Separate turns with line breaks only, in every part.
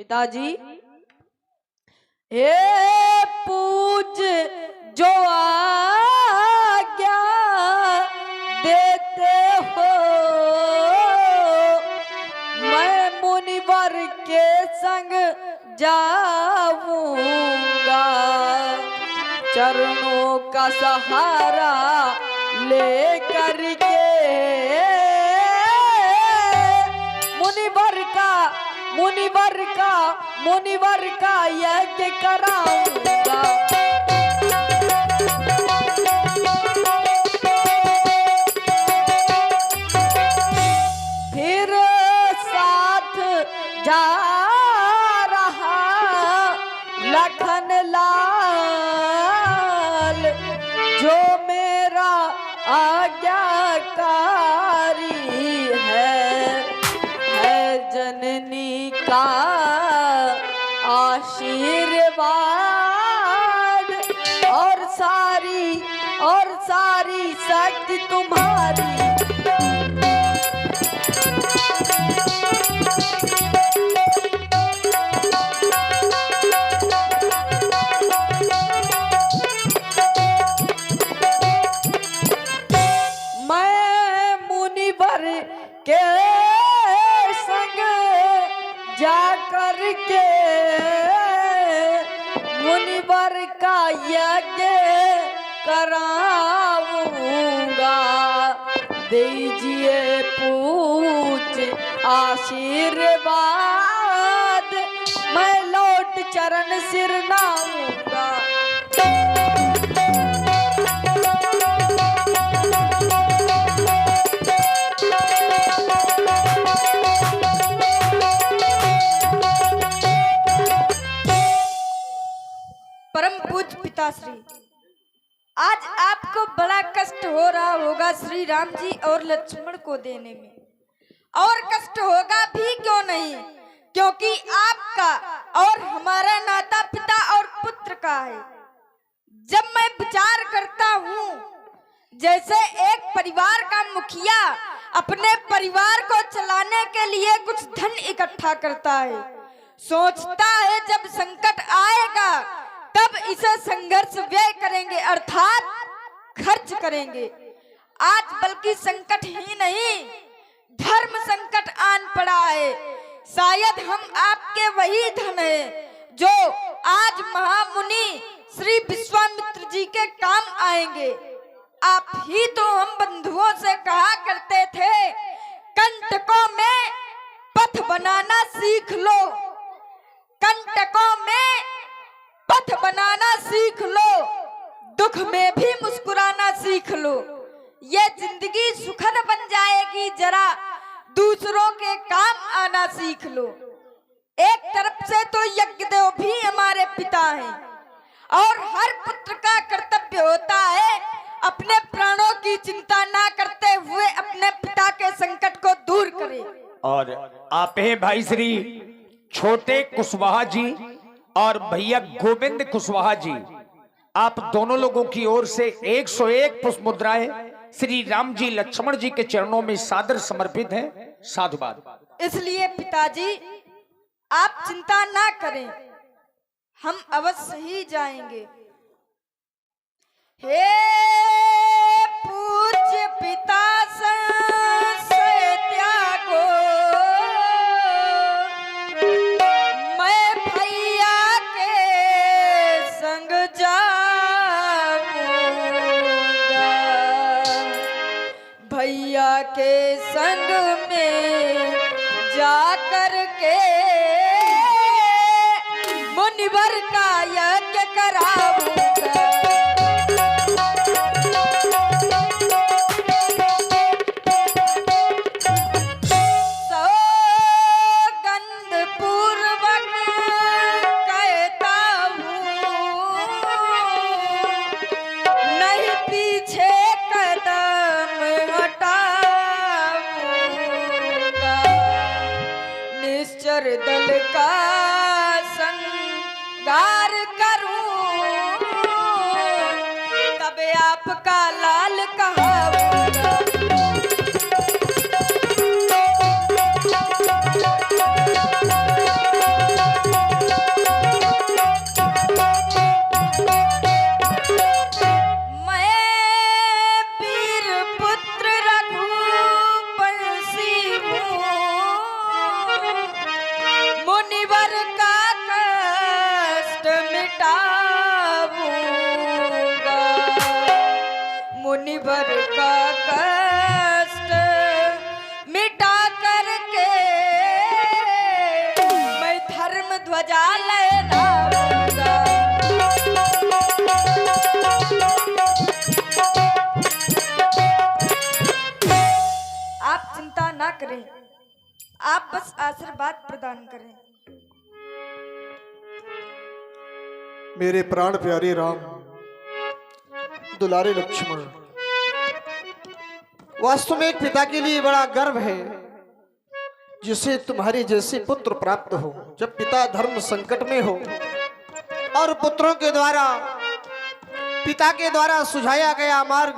पिताजी, हे पूज जो आज्ञा देते हो, मैं मुनिवर के संग जाऊंगा। चरणों का सहारा लेकर के मुनिवर का यज्ञ कराऊंगा। फिर साथ जा रहा लखन लाल, जो मेरा आज्ञाकारी है जननी का आशीर्वाद, और सारी शक्ति तुम्हारी। मैं मुनिवर के संग जाकर के मुनिवर का यज्ञ कराऊंगा। दीजिए पूछ आशीर्वाद, मैं लौट चरण सिर नाऊंगा।
परम पूज्य पिताश्री, आज आपको बड़ा कष्ट हो रहा होगा श्री राम जी और लक्ष्मण को देने में, और कष्ट होगा भी क्यों नहीं, क्योंकि आपका और हमारा नाता पिता और पुत्र का है। जब मैं विचार करता हूँ जैसे एक परिवार का मुखिया अपने परिवार को चलाने के लिए कुछ धन इकट्ठा करता है, सोचता है जब संकट आएगा तब इसे संघर्ष व्यय करेंगे अर्थात खर्च करेंगे। आज बल्कि संकट ही नहीं, धर्म संकट आन पड़ा है। शायद हम आपके वही धन है जो आज महामुनि श्री विश्वामित्र जी के काम आएंगे। आप ही तो हम बंधुओं से कहा करते थे, कंटकों में पथ बनाना सीख लो, कंटकों में पथ बनाना सीख लो, दुख में भी मुस्कुराना सीख लो। ये जिंदगी सुखद बन जाएगी, जरा दूसरों के काम आना सीख लो। एक तरफ से तो यज्ञदेव भी हमारे पिता हैं, और हर पुत्र का कर्तव्य होता है अपने प्राणों की चिंता ना करते हुए अपने पिता के संकट को दूर करे।
और आप हैं भाई श्री छोटे कुशवाहा जी और भैया गोविंद कुशवाहा जी, आप दोनों लोगों की ओर से 101 पुष्प मुद्राएं श्री राम जी लक्ष्मण जी के चरणों में सादर समर्पित है। साधुवाद।
इसलिए पिताजी आप चिंता ना करें, हम अवश्य ही जाएंगे। हे पूज्य पिता से त्यागो, मैं भैया के संग जाऊंगा। भैया के संग में जाकर के मुनिवर का यज्ञ कराऊंगा। सौगंध पूर्वक कहता हूँ, नहीं पीछे कदम हटाऊंगा। निश्चर दल का संगार करूं, तब आपका लाल कहाऊंगा। मिटाऊंगा मुनिवर का कष्ट मिटा करके मैं धर्म ध्वजा लहराऊंगा। आप चिंता ना करें, आप बस आशीर्वाद प्रदान करें।
मेरे प्राण प्यारे राम, दुलारे लक्ष्मण, वास्तव में एक पिता के लिए बड़ा गर्व है जिसे तुम्हारे जैसे पुत्र प्राप्त हो। जब पिता धर्म संकट में हो और पुत्रों के द्वारा, पिता के द्वारा सुझाया गया मार्ग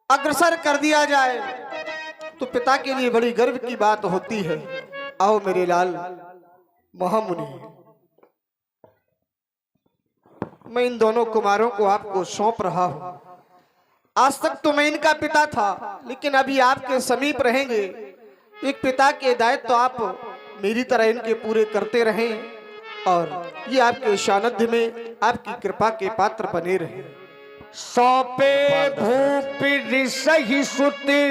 अग्रसर कर दिया जाए तो पिता के लिए बड़ी गर्व की बात होती है। आओ मेरे लाल महामुनि, मैं इन दोनों कुमारों को आपको सौंप रहा हूं। आज तक तो मैं इनका पिता था, लेकिन अभी आपके समीप रहेंगे। एक पिता के दायित्व तो आप मेरी तरह इनके पूरे करते रहें और ये आपके सानिध्य में आपकी कृपा के पात्र बने रहे।
सौंपे भूप सही सुते।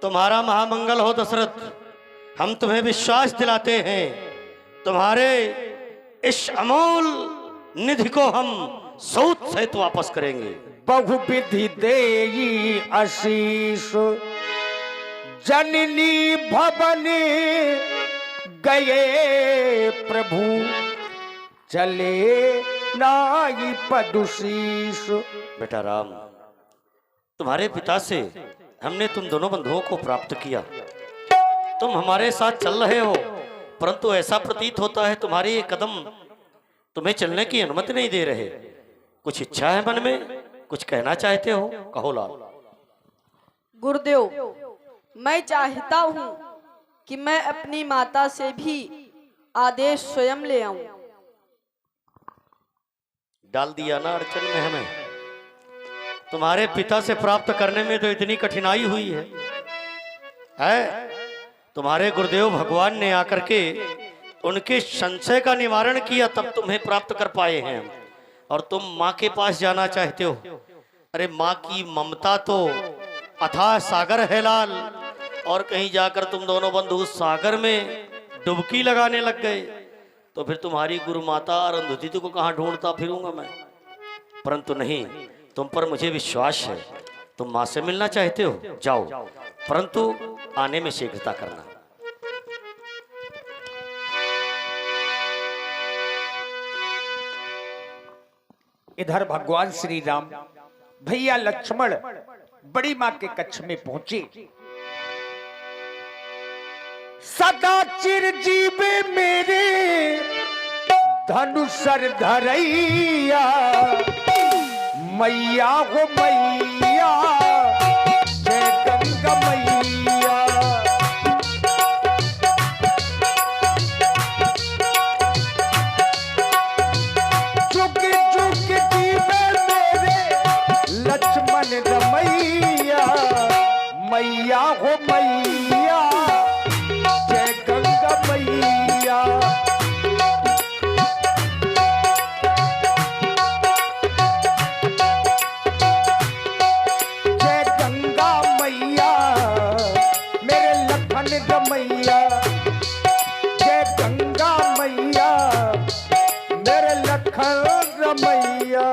तुम्हारा महामंगल हो दशरथ। हम तुम्हें विश्वास दिलाते हैं, तुम्हारे इस अमोल निधि को हम सूत सहित वापस करेंगे।
बहुविधि देई आशीष, जननी भवन गए प्रभु, चले नाई पदुशीष।
बेटा राम, तुम्हारे पिता से हमने तुम दोनों बंधुओं को प्राप्त किया। तुम हमारे साथ चल रहे हो, परंतु ऐसा प्रतीत होता है तुम्हारे ये कदम तुम्हें चलने की अनुमति नहीं दे रहे। कुछ इच्छा है मन में, कुछ कहना चाहते हो? कहो लाल।
गुरुदेव, मैं चाहता हूँ कि मैं अपनी माता से भी आदेश स्वयं ले आऊं।
डाल दिया ना अड़चन में हमें। तुम्हारे पिता से प्राप्त करने में तो इतनी कठिनाई हुई है? तुम्हारे गुरुदेव भगवान ने आकर के उनके संशय का निवारण किया, तब तुम्हें प्राप्त कर पाए हैं हम। और तुम माँ के पास जाना चाहते हो। अरे माँ की ममता तो अथाह सागर है लाल, और कहीं जाकर तुम दोनों बंधु सागर में डुबकी लगाने लग गए तो फिर तुम्हारी गुरु माता अरुंधति को कहाँ ढूंढता फिरूंगा मैं। परंतु नहीं, तुम पर मुझे विश्वास है। तुम माँ से मिलना चाहते हो, जाओ, परंतु आने में शीघ्रता करना।
इधर भगवान श्री राम भैया लक्ष्मण बड़ी मां के कक्ष में पहुंचे। सदा चिरजीवे मेरे धनुषर धरैया, मैया हो मैया, जय गंगा मैया। जुग जुग जीवे मेरे लक्ष्मण रमैया, मैया हो मैया, जय गंगा मैया। जय गंगा मैया मेरे लखन रमैया, जय गंगा मैया मेरे लखन रमैया।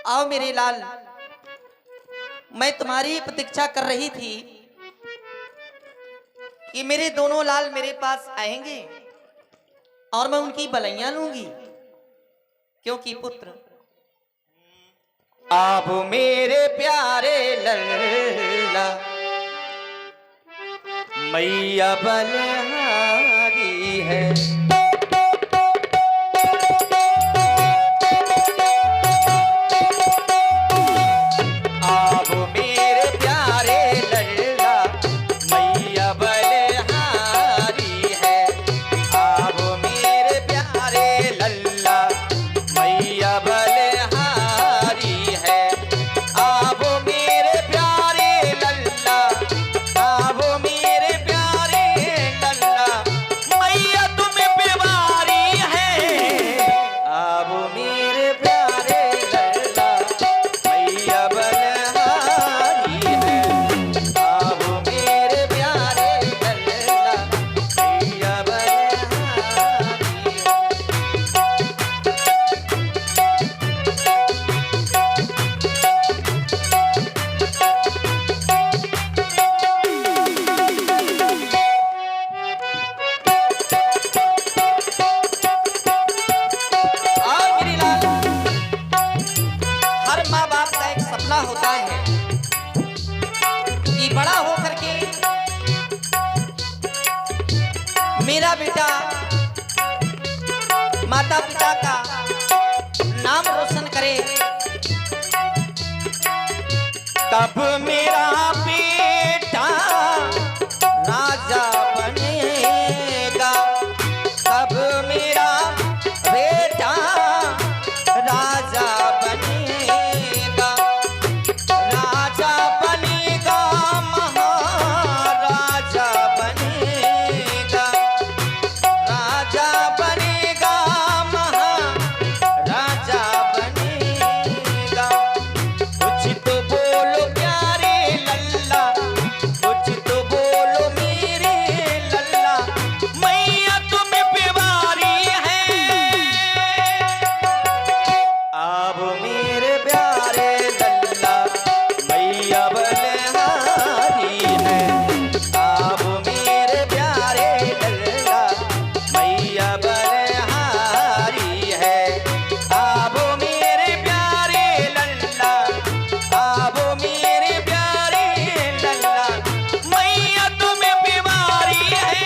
आओ मेरे लाल, मैं तुम्हारी प्रतीक्षा कर रही थी कि मेरे दोनों लाल मेरे पास आएंगे और मैं उनकी बलैया लूंगी, क्योंकि पुत्र आप मेरे प्यारे लल्ला, मैया बलहारी है। मेरा बेटा माता पिता का नाम रोशन करे,
तब मेरा बेटा राजा बनेगा, तब मेरा बेटा राजा बनेगा, राजा बनेगा, महाराजा बनेगा, राजा बनेगा, महाराजा बनेगा। कुछ तो बोलो प्यारे लल्ला, कुछ तो बोलो मेरे लल्ला, मैया तुम्हें प्यारी है, अब मेरे प्यारे लल्ला मैया बलिहारी है, अब मेरे प्यारे लल्ला मैया बलिहारी है, अब मेरे प्यारे लल्ला, अब मेरे प्यारे लल्ला मैया तुम्हें बीमारी है।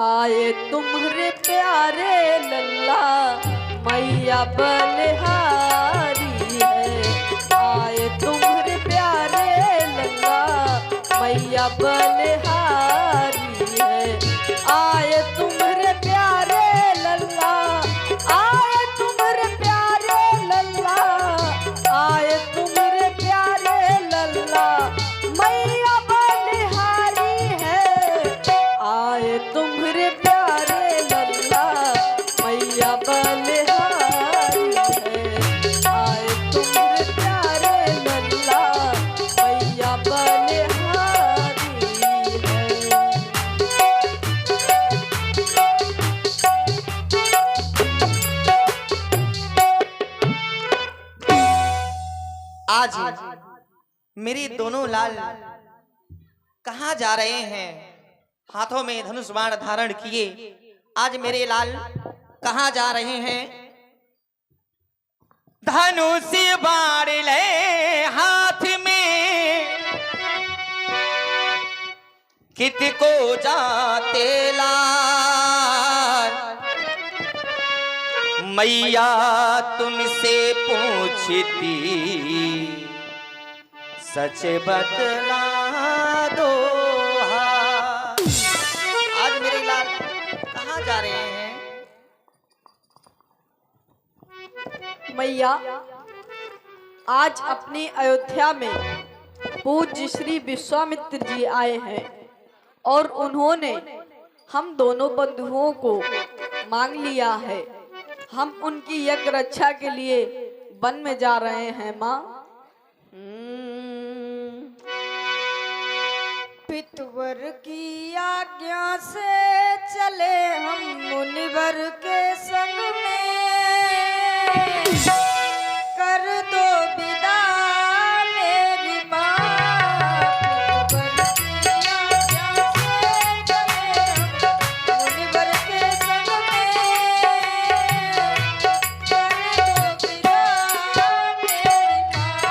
आए तुम्हारे प्यारे लल्ला मैया बलिहारी है, आए तुम्हारे प्यारे लल्ला मैया बलिहारी है, आए तुम्हारे प्यारे लल्ला, आए तुम्हारे प्यारे लल्ला, आए तुम्हारे प्यारे लल्ला मैया बलिहारी है, आए तुम्हारे प्यारे लल्ला मैया बलिहारी है, आए तुम्हारे प्यारे लल्ला मैया बलिहारी है।
आज मेरे दोनों लाल कहाँ जा रहे हैं? हाथों में धनुष बाण धारण किए आज मेरे लाल कहाँ जा रहे हैं?
धनुष बाण ले हाथ में, कित को जाते लाल, मैया तुमसे पूछती सच बतला दो हाल।
आज मेरे लाल कहाँ जा रहे हैं?
मैया आज अपनी अयोध्या में पूज्य श्री विश्वामित्र जी आए हैं और उन्होंने हम दोनों बंधुओं को मांग लिया है। हम उनकी यज्ञ रक्षा के लिए वन में जा रहे हैं माँ।
पितवर की आज्ञा से चले हम मुनिवर के संग में, कर दो विदा मेरी माँ। पितवर की आज्ञा से चले हम मुनिवर के संग में, कर दो विदा मेरी माँ।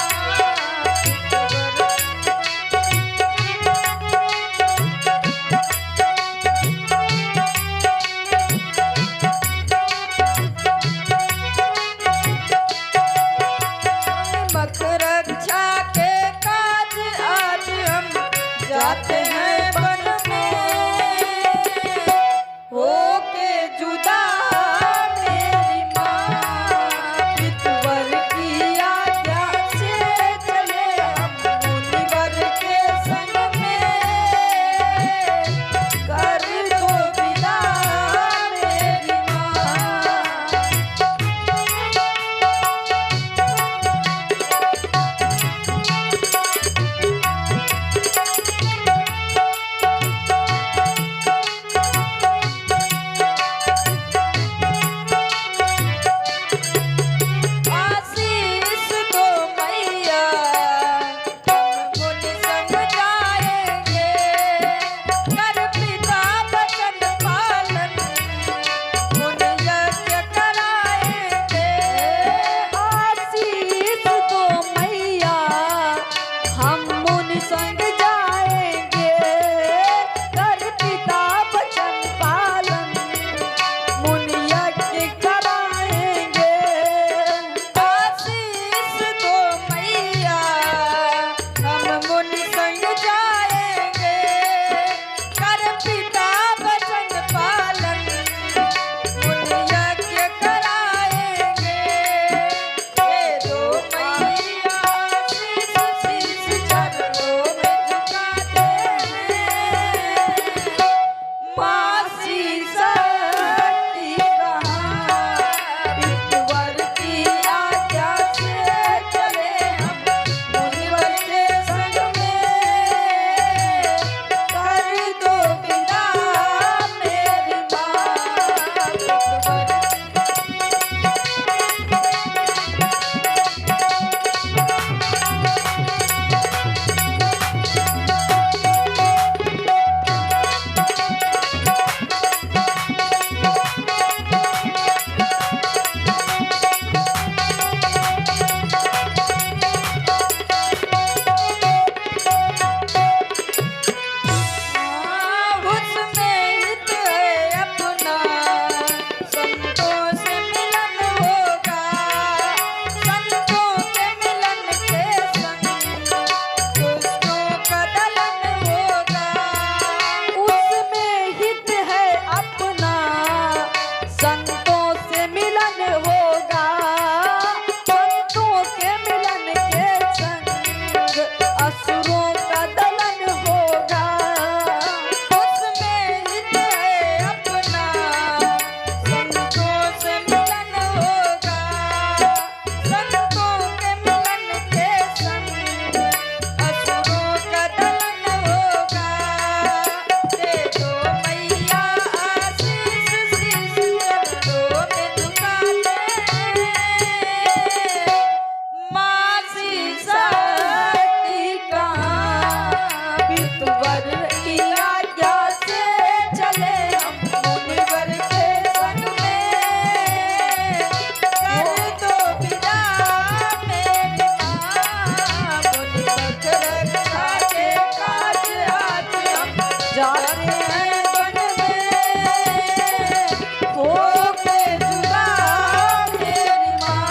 बन में होके जुदा मेरी माँ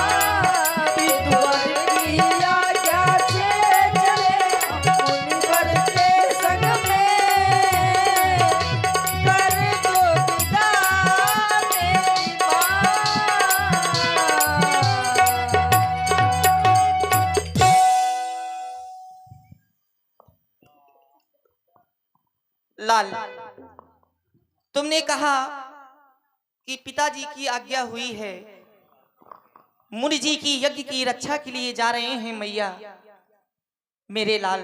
विधवर की आज्ञा से चले मुनिवर के संग में कर दो विदा मेरी माँ।
लाल, तुमने कहा कि पिताजी की आज्ञा हुई है, मुनि जी की यज्ञ की रक्षा के लिए जा रहे हैं मैया। मेरे लाल,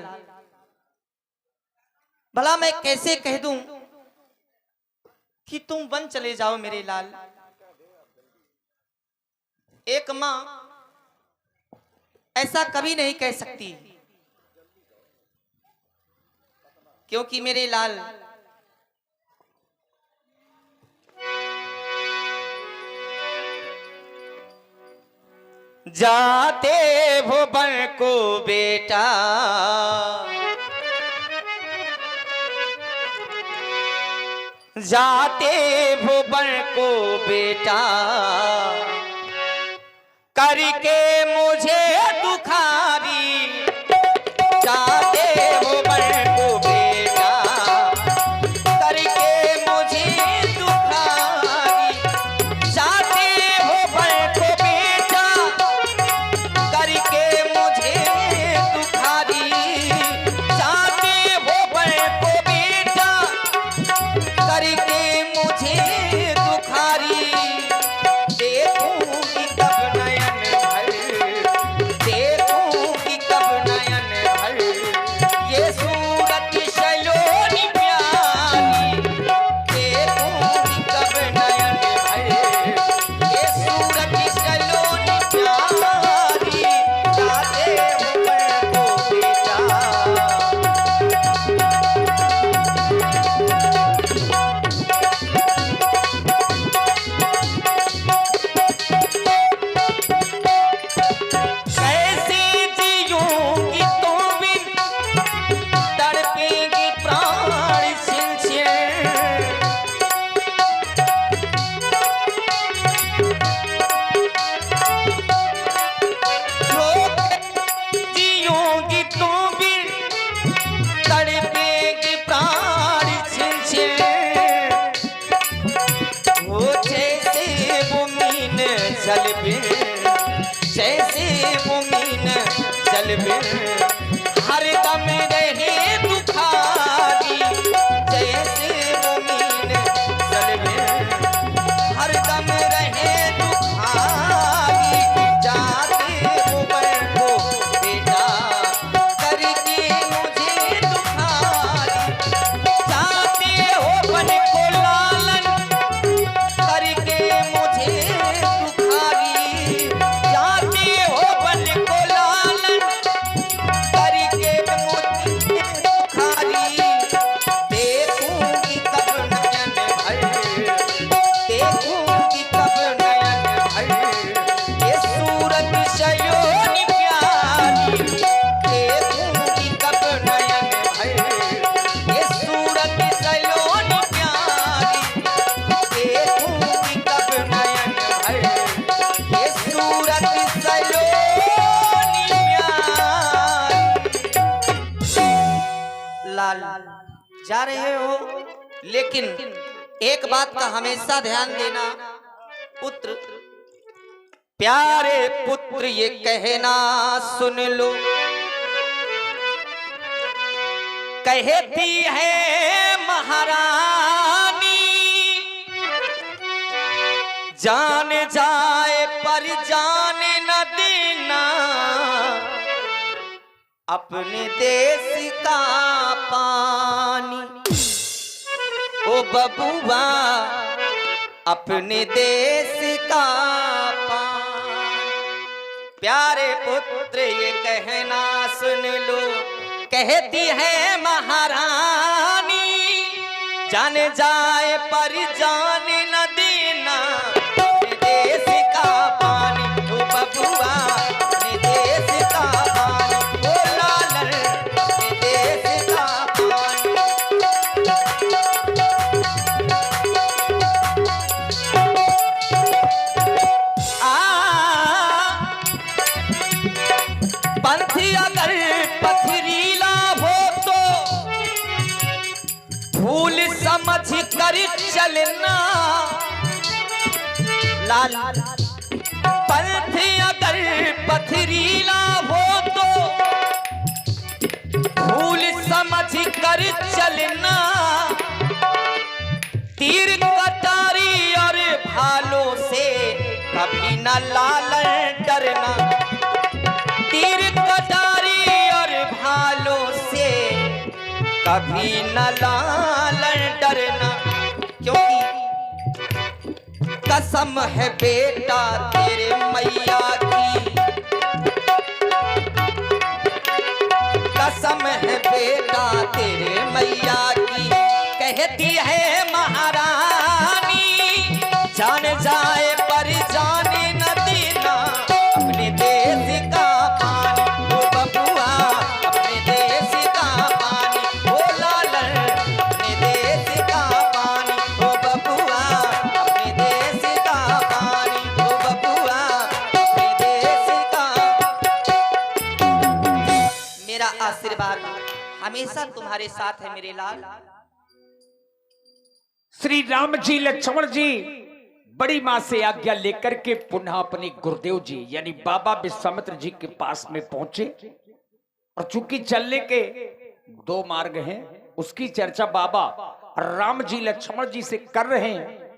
भला मैं कैसे कह दूं कि तुम वन चले जाओ मेरे लाल। एक मां ऐसा कभी नहीं कह सकती, क्योंकि मेरे लाल
जाते भुवन को बेटा जाते भुवन को बेटा करके मुझे दुखारी जाते भुवन को बेटा करके मुझे दुखारी जाते भुवन को बेटा करके मुझे दुखारी जाते भुवन को बेटा करके मुझे दुखारी देखूंगी कब नयन भर देखूंगी कब नयन भर ये सूरत सलोनी प्यारी देखूंगी कब नयन भर ये सूरत सलोनी प्यारी जाते भुवन को बेटा कैसे जीऊंगी तो बिन तड़पेंगे प्राण छिन जीऊंगी तो बिन तड़पेंगे प्राण छिन वो जैसे मुमीन जल बिन जैसे मुमीन जल बिन हर दम रहे दुखारी जैसे मुमीन जल बिन हर दम रहे दुखारी जाते भुवन को बेटा करके मुझे दुखारी जाते हो बन को लालन करके मुझे दुखारी जाते हो बन को लालन करके मुझे दुखारी देखूंगी कब नयन भर देखूंगी कब नयन भर ये सूरत सयोनी प्यारी देखूंगी कब नयन भर ये सूरत सयोनी प्यारी देखूंगी कब नयन भर ये सूरत सलोनी प्यारी। लाल, जा रहे हो, लेकिन एक बात का हमेशा ध्यान देना पुत्र, प्यारे पुत्र ये कहना सुन लो, कहती है महारानी जान जाए पर जान न देना अपने देश का पानी ओ बबुआ अपने देश का पानी। प्यारे पुत्र ये कहना सुन लो, कहती है महारानी जान जाए पर जान न देना अपने देश का पानी ओ बबुआ अपने देश का पानी ओ लालन अपने देश का पानी।
कर चलना, लाल पंथ अगर पथरीला हो तो भूल समझ कर चलना, तीर कटारी और भालों से कभी न लालन डरना, तीर कटारी और भालों से कभी न लालन डरना, क्योंकि कसम है बेटा तेरे मैया की, कसम है बेटा तेरे मैया की, कहती है महारानी जान जाए पर जाने न देना अपने देश का पानी, ओ बबुआ अपने देश का पानी, ओ लालन अपने देश का पानी, ओ बबुआ अपने देश का पानी, ओ बबुआ अपने देश का। मेरा आशीर्वाद हमेशा तुम्हारे साथ है मेरे लाल।
श्री राम जी लक्ष्मण जी बड़ी मां से आज्ञा लेकर के पुनः अपने गुरुदेव जी यानी बाबा विश्वामित्र जी के पास में पहुंचे, और चूंकि चलने के दो मार्ग हैं उसकी चर्चा बाबा राम जी लक्ष्मण जी से कर रहे हैं।